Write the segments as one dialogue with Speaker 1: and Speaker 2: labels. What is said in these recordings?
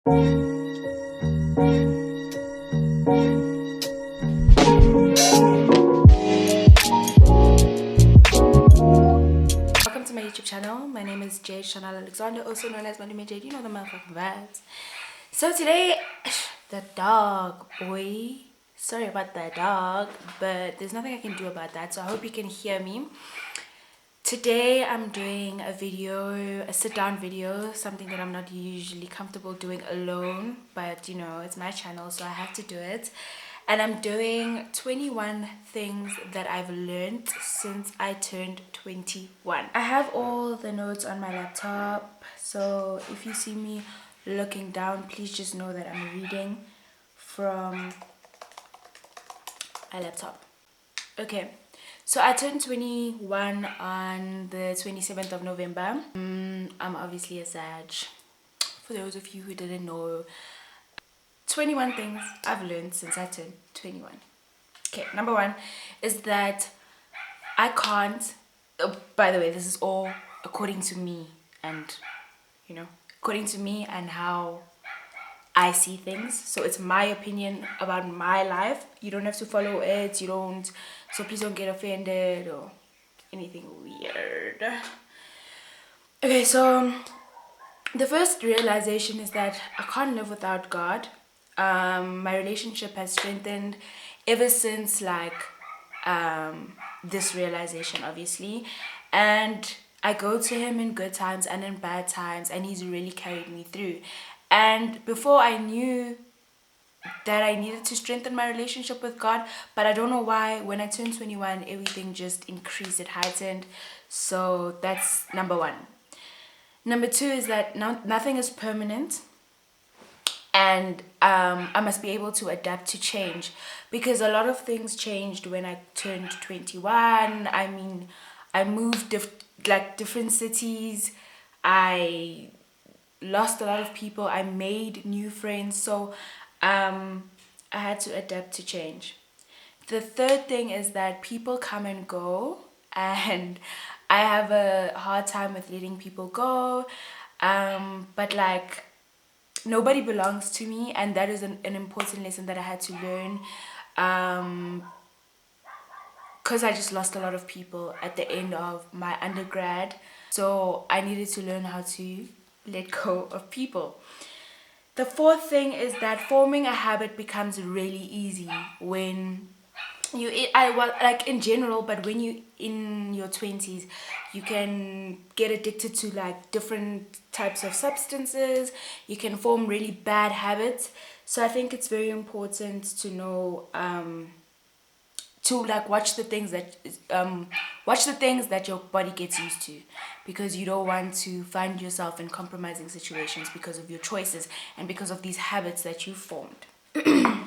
Speaker 1: Welcome to my YouTube channel. My name is Jade Chanel Alexander, also known as Money Jade. You know the motherfucking vibes. So today, the dog, boy. Sorry about that dog, but there's nothing I can do about that. So I hope you can hear me. Today I'm doing a video, a sit-down video, something that I'm not usually comfortable doing alone, but you know, it's my channel, so I have to do it. And I'm doing 21 things that I've learned since I turned 21. I have all the notes on my laptop, so if you see me looking down, please just know that I'm reading from my laptop. Okay. So I turned 21 on the 27th of November. I'm obviously a Sag. For those of you who didn't know, 21 things I've learned since I turned 21. Okay, number one is that I can't, by the way, this is all according to me and, you know, according to me and how I see things. So it's my opinion about my life. You don't have to follow it. So please don't get offended or anything weird. Okay, so the first realization is that I can't live without God. My relationship has strengthened ever since this realization, obviously. And I go to him in good times and in bad times, and he's really carried me through. And before I knew that I needed to strengthen my relationship with God, but I don't know why, when I turned 21, everything just increased, it heightened. So that's number one. Number two is that nothing is permanent, and I must be able to adapt to change, because a lot of things changed when I turned 21. I mean, I moved different cities. I lost a lot of people. I made new friends. So I had to adapt to change. The third thing is that people come and go, and I have a hard time with letting people go. But like, nobody belongs to me, and that is an important lesson that I had to learn. Because I just lost a lot of people at the end of my undergrad. So I needed to learn how to let go of people. The fourth thing is that forming a habit becomes really easy when you eat. Like in general, but when you in your 20s, you can get addicted to like different types of substances. You can form really bad habits. So I think it's very important to know to like watch the things that your body gets used to, because you don't want to find yourself in compromising situations because of your choices and because of these habits that you formed. The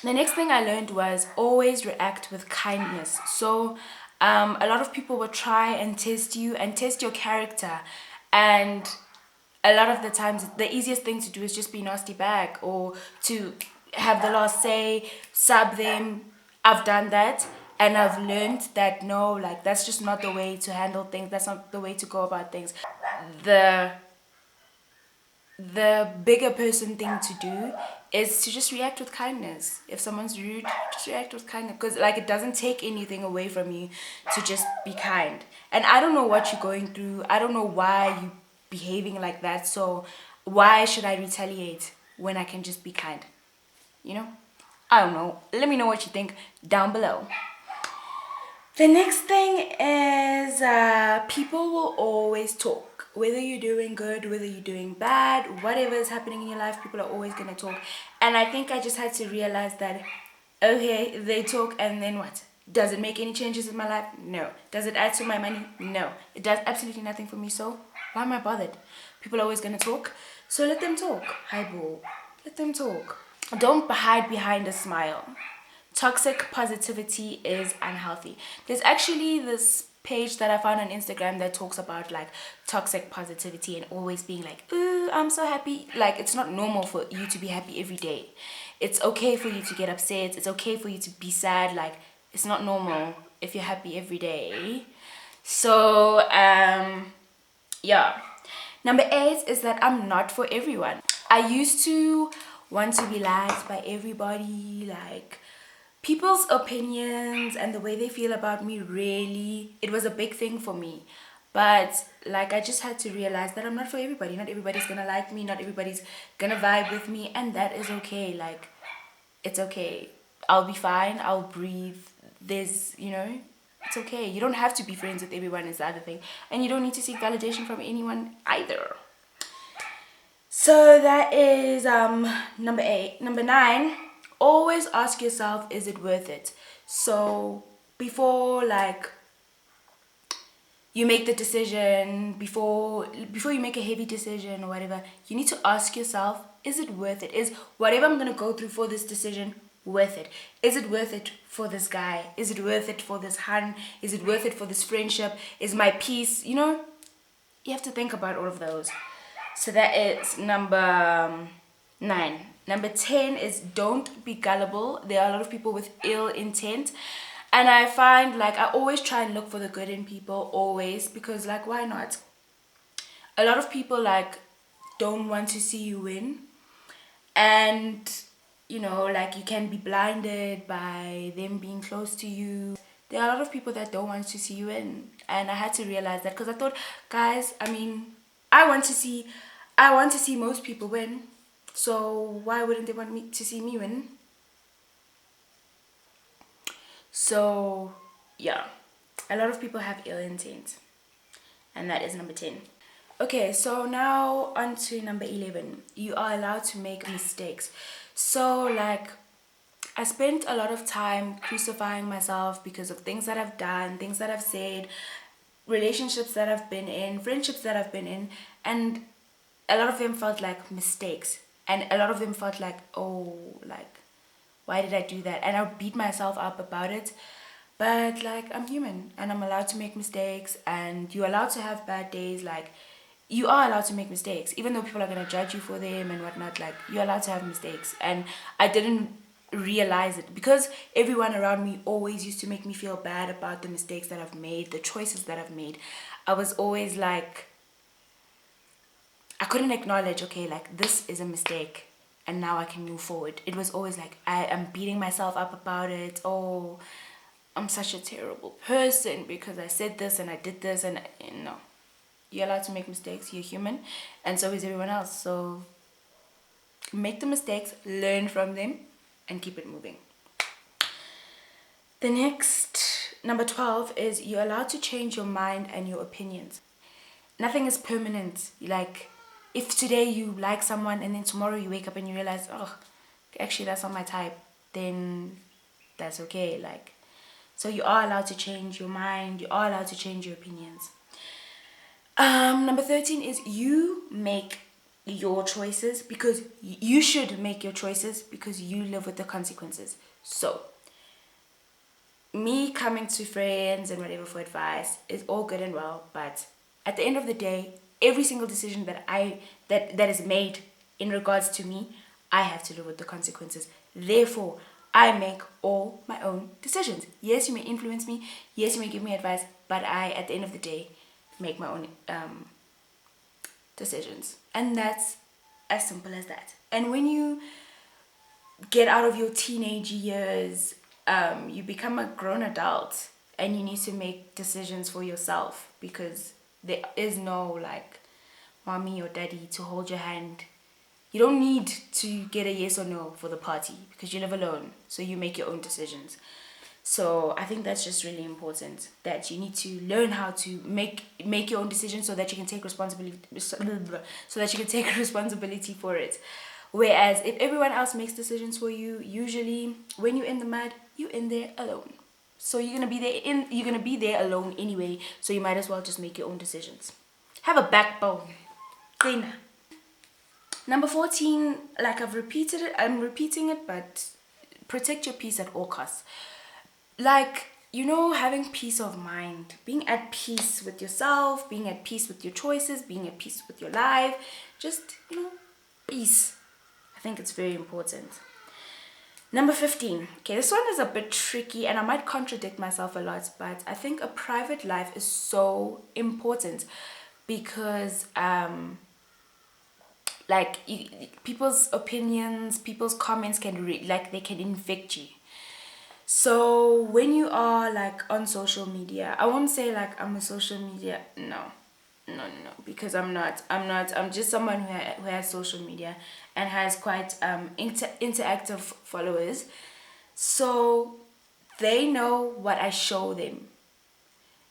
Speaker 1: next thing I learned was always react with kindness. So a lot of people will try and test you and test your character, and a lot of the times the easiest thing to do is just be nasty back, or to have the last say, sub them. I've done that, and I've learned that no, like, that's just not the way to handle things. That's not the way to go about things. The bigger person thing to do is to just react with kindness. If someone's rude, just react with kindness, because like, it doesn't take anything away from you to just be kind. And I don't know what you're going through. I don't know why you behaving like that. So why should I retaliate when I can just be kind? You know? I don't know. Let me know what you think down below. The next thing is people will always talk. Whether you're doing good, whether you're doing bad, whatever is happening in your life, people are always going to talk. And I think I just had to realize that, okay, they talk, and then what? Does it make any changes in my life? No. Does it add to my money? No. It does absolutely nothing for me, so why am I bothered? People are always going to talk, so let them talk. Hi, boo. Let them talk. Don't hide behind a smile. Toxic positivity is unhealthy. There's actually this page that I found on Instagram that talks about like toxic positivity and always being like, ooh, I'm so happy. Like, it's not normal for you to be happy every day. It's okay for you to get upset. It's okay for you to be sad. Like, it's not normal if you're happy every day. So, yeah. Number 8 is that I'm not for everyone. I used to want to be liked by everybody, like people's opinions and the way they feel about me, really, it was a big thing for me. But like, I just had to realize that I'm not for everybody. Not everybody's gonna like me, not everybody's gonna vibe with me, and that is okay. Like, it's okay. I'll be fine, I'll breathe. There's, it's okay. You don't have to be friends with everyone, is the other thing. And you don't need to seek validation from anyone either. So that is number 8. Number 9, always ask yourself, is it worth it? So before, like, you make the decision, before you make a heavy decision or whatever, you need to ask yourself, is it worth it? Is whatever I'm gonna go through for this decision worth it? Is it worth it for this guy? Is it worth it for this hun? Is it worth it for this friendship? Is my peace, you have to think about all of those. So that is number 9. Number 10 is don't be gullible. There are a lot of people with ill intent, and I find, like, I always try and look for the good in people, always, because, like, why not? A lot of people, like, don't want to see you win, and like, you can be blinded by them being close to you. There are a lot of people that don't want to see you win, and I had to realize that, because I thought, guys, I want to see most people win, so why wouldn't they want me to see me win? So yeah, a lot of people have ill intent, and that is number 10. Okay, so now on to number 11. You are allowed to make mistakes. So, like, I spent a lot of time crucifying myself because of things that I've done, things that I've said, relationships that I've been in, friendships that I've been in, and a lot of them felt like mistakes, and a lot of them felt like, oh, like, why did I do that? And I beat myself up about it. But, like, I'm human, and I'm allowed to make mistakes, and you're allowed to have bad days. Like, you are allowed to make mistakes, even though people are going to judge you for them and whatnot. Like, you're allowed to have mistakes. And I didn't realize it, because everyone around me always used to make me feel bad about the mistakes that I've made, the choices that I've made. I was always like, I couldn't acknowledge, okay, like, this is a mistake and now I can move forward. It was always like, I am beating myself up about it. Oh, I'm such a terrible person because I said this and I did this, and no. You're allowed to make mistakes, you're human, and so is everyone else. So make the mistakes, learn from them, and keep it moving. The next, number 12, is you're allowed to change your mind and your opinions. Nothing is permanent. Like, if today you like someone and then tomorrow you wake up and you realize, oh, actually that's not my type, then that's okay. Like, so you are allowed to change your mind, you are allowed to change your opinions. Number 13 is you make your choices, because you should make your choices because you live with the consequences. So me coming to friends and whatever for advice is all good and well, but at the end of the day, every single decision that is made in regards to me, I have to live with the consequences. Therefore, I make all my own decisions. Yes, you may influence me. Yes, you may give me advice, but I, at the end of the day, make my own decisions. And that's as simple as that. And when you get out of your teenage years, you become a grown adult, and you need to make decisions for yourself, because there is no, like, mommy or daddy to hold your hand. You don't need to get a yes or no for the party, because you live alone, so you make your own decisions. So I think that's just really important, that you need to learn how to make your own decisions, so that you can take responsibility for it. Whereas if everyone else makes decisions for you, usually when you're in the mud, you're in there alone. So you're gonna be there alone anyway. So you might as well just make your own decisions. Have a backbone. Then number 14, like I'm repeating it, but protect your peace at all costs. Like, having peace of mind, being at peace with yourself, being at peace with your choices, being at peace with your life, just, peace. I think it's very important. Number 15. Okay, this one is a bit tricky, and I might contradict myself a lot, but I think a private life is so important. because like people's opinions, people's comments can like they can infect you. So when you are like on social media, I won't say like I'm a social media, no, because I'm just someone who has social media and has quite interactive followers. So they know what I show them.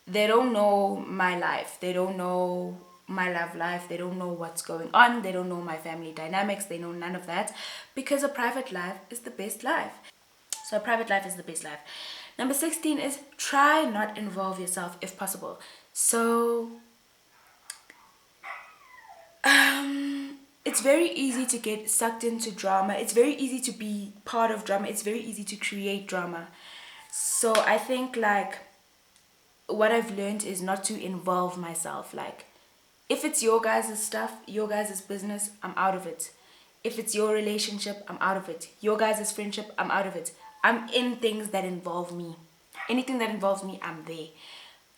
Speaker 1: They don't know my life. They don't know my love life. They don't know what's going on. They don't know my family dynamics. They know none of that, because a private life is the best life. So a private life is the best life. Number 16 is try not involve yourself if possible. So it's very easy to get sucked into drama. It's very easy to be part of drama. It's very easy to create drama. So I think like what I've learned is not to involve myself. Like, if it's your guys' stuff, your guys' business, I'm out of it. If it's your relationship, I'm out of it. Your guys' friendship, I'm out of it. I'm in things that involve me. Anything that involves me, I'm there.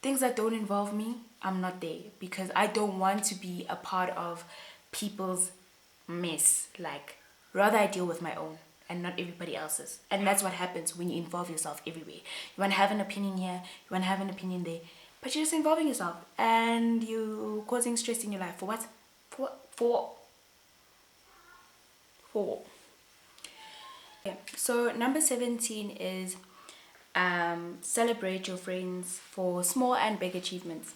Speaker 1: Things that don't involve me, I'm not there, because I don't want to be a part of people's mess. Like, rather I deal with my own and not everybody else's. And that's what happens when you involve yourself everywhere. You want to have an opinion here, you want to have an opinion there, but you're just involving yourself and you causing stress in your life. For what? For okay. So number 17 is celebrate your friends for small and big achievements.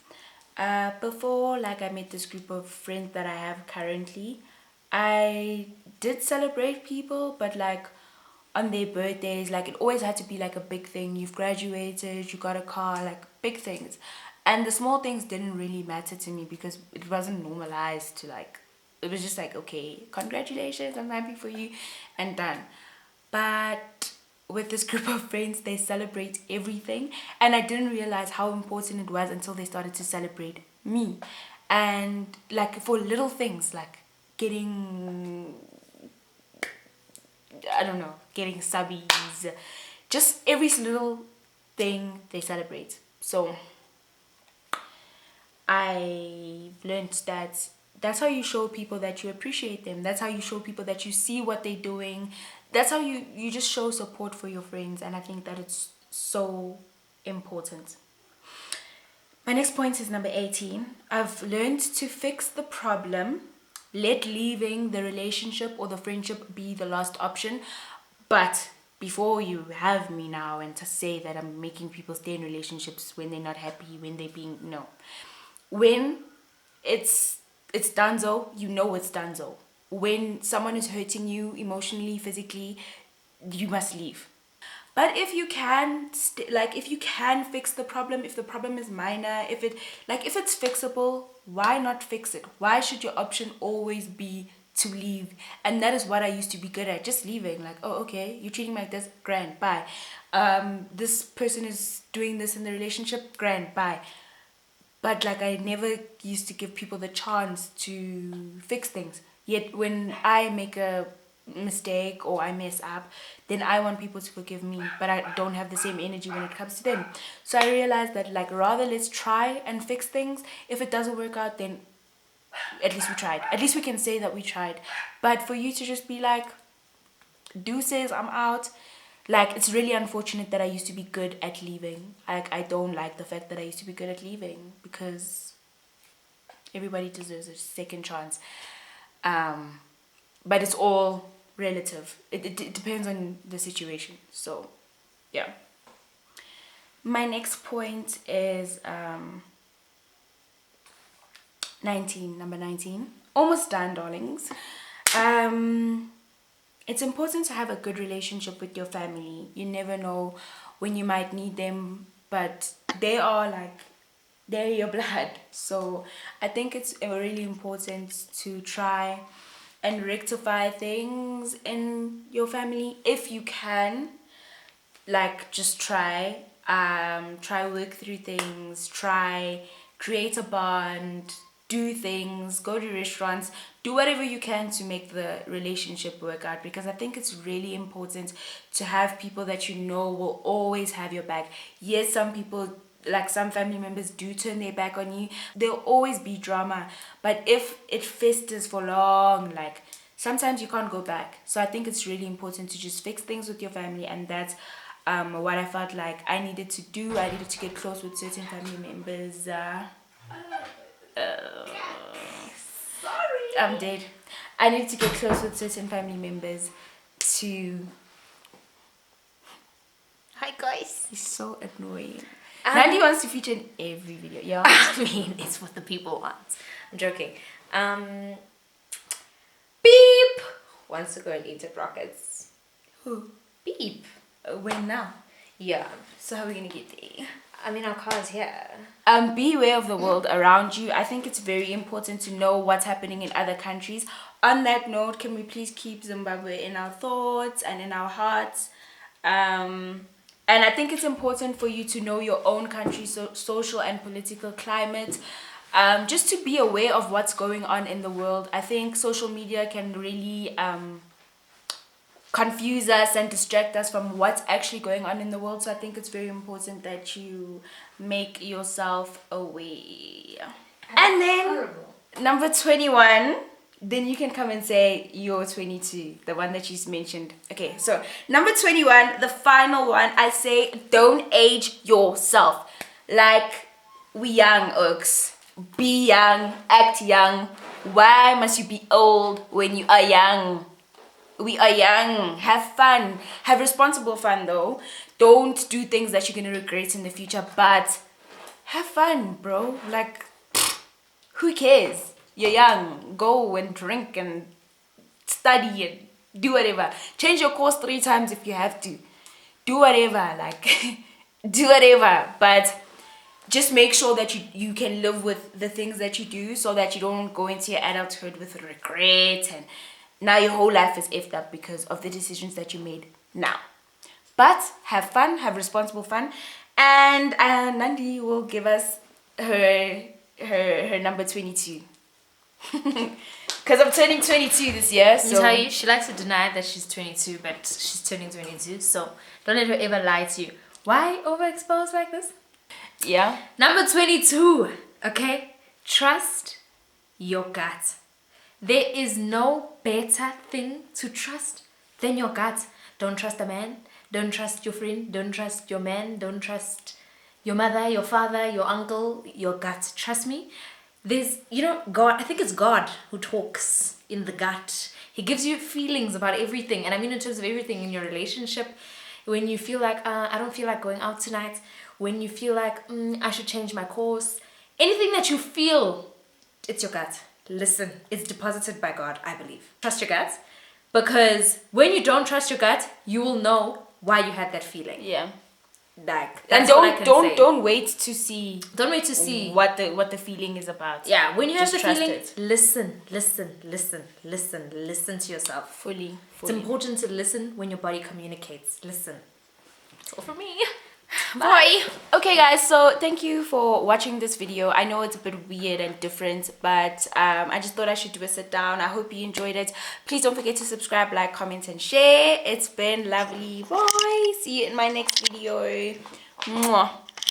Speaker 1: Before, like, I met this group of friends that I have currently, I did celebrate people, but like on their birthdays, like it always had to be like a big thing. You've graduated, you got a car, like big things. And the small things didn't really matter to me because it wasn't normalized to like, it was just like, okay, congratulations, I'm happy for you, and done. But with this group of friends, they celebrate everything, and I didn't realize how important it was until they started to celebrate me. And like for little things like getting, I don't know, getting subbies, just every little thing they celebrate. So I learned that that's how you show people that you appreciate them. That's how you show people that you see what they're doing. That's how you just show support for your friends, and I think that it's so important. My next point is number 18. I've learned to fix the problem. Let leaving the relationship or the friendship be the last option. But before you have me now and to say that I'm making people stay in relationships when they're not happy, when they're being, no. When it's donezo, you know it's donezo. When someone is hurting you emotionally, physically, you must leave. But if you can if you can fix the problem, if the problem is minor, if it's fixable, why not fix it? Why should your option always be to leave? And that is what I used to be good at, just leaving. Like, oh, okay, you're treating me like this, grand, bye. This person is doing this in the relationship, grand, bye. But like, I never used to give people the chance to fix things. Yet when I make a mistake or I mess up, then I want people to forgive me, but I don't have the same energy when it comes to them. So I realized that, like, rather let's try and fix things. If it doesn't work out, then at least we tried. At least we can say that we tried. But for you to just be like, deuces, I'm out. Like, it's really unfortunate that I used to be good at leaving. I don't like the fact that I used to be good at leaving, because everybody deserves a second chance. But it's all relative. It depends on the situation. So, yeah. My next point is 19, number 19. Almost done, darlings. It's important to have a good relationship with your family. You never know when you might need them, but they're your blood. So I think it's really important to try and rectify things in your family if you can. Like, just try work through things, try create a bond, do things, go to restaurants, do whatever you can to make the relationship work out, because I think it's really important to have people that you know will always have your back. Yes, some people like some family members do turn their back on you, there'll always be drama. But if it festers for long, like sometimes you can't go back. So I think it's really important to just fix things with your family, and that's what I felt like I needed to do. I needed to get close with certain family members. Sorry, I'm dead. I needed to get close with certain family members to.
Speaker 2: Hi guys.
Speaker 1: He's so annoying. Nandi wants to feature in every video. Yeah.
Speaker 2: I mean, it's what the people want. I'm joking. Beep wants to go and eat at Rockets.
Speaker 1: Who?
Speaker 2: Beep.
Speaker 1: When now?
Speaker 2: Yeah.
Speaker 1: So how are we gonna get there?
Speaker 2: I mean, our car's here.
Speaker 1: Be aware of the world around you. I think it's very important to know what's happening in other countries. On that note, can we please keep Zimbabwe in our thoughts and in our hearts? And I think it's important for you to know your own country's social and political climate. Just to be aware of what's going on in the world. I think social media can really confuse us and distract us from what's actually going on in the world. So I think it's very important that you make yourself aware. And then number 21, then you can come and say you're 22, the one that you mentioned. Okay, so number 21, the final one, I say don't age yourself. Like, we young oaks. Be young, act young. Why must you be old when you are young? We are young. Have fun. Have responsible fun though. Don't do things that you're gonna regret in the future, but have fun, bro. Like, who cares? You're young. Go and drink and study and do whatever. Change your course 3 times if you have to. Do whatever. Like, do whatever. But just make sure that you can live with the things that you do, so that you don't go into your adulthood with regret and now your whole life is effed up because of the decisions that you made now. But have fun, have responsible fun. And Nandi will give us her number 22. Because I'm turning 22 this year. So
Speaker 2: tell you, she likes to deny that she's 22, but she's turning 22. So don't let her ever lie to you. Why overexpose like this?
Speaker 1: Yeah.
Speaker 2: Number 22. Okay? Trust your gut. There is no better thing to trust than your gut. Don't trust a man. Don't trust your friend. Don't trust your man. Don't trust your mother, your father, your uncle, your gut. Trust me. There's, God, I think it's God who talks in the gut. He gives you feelings about everything. And I mean in terms of everything in your relationship. When you feel like, I don't feel like going out tonight. When you feel like, I should change my course. Anything that you feel, it's your gut. Listen, it's deposited by God, I believe. Trust your gut. Because when you don't trust your gut, you will know why you had that feeling.
Speaker 1: Yeah.
Speaker 2: Like,
Speaker 1: and don't wait to see.
Speaker 2: Don't wait to see
Speaker 1: what the feeling is about.
Speaker 2: Yeah, when you have
Speaker 1: Just
Speaker 2: the feeling,
Speaker 1: it.
Speaker 2: listen to yourself.
Speaker 1: Fully.
Speaker 2: It's important to listen when your body communicates. Listen. That's all from me.
Speaker 1: Bye. Okay guys, so thank you for watching this video. I know it's a bit weird and different, but I just thought I should do a sit down. I hope you enjoyed it. Please don't forget to subscribe, like, comment and share. It's been lovely. Bye. See you in my next video. Mwah.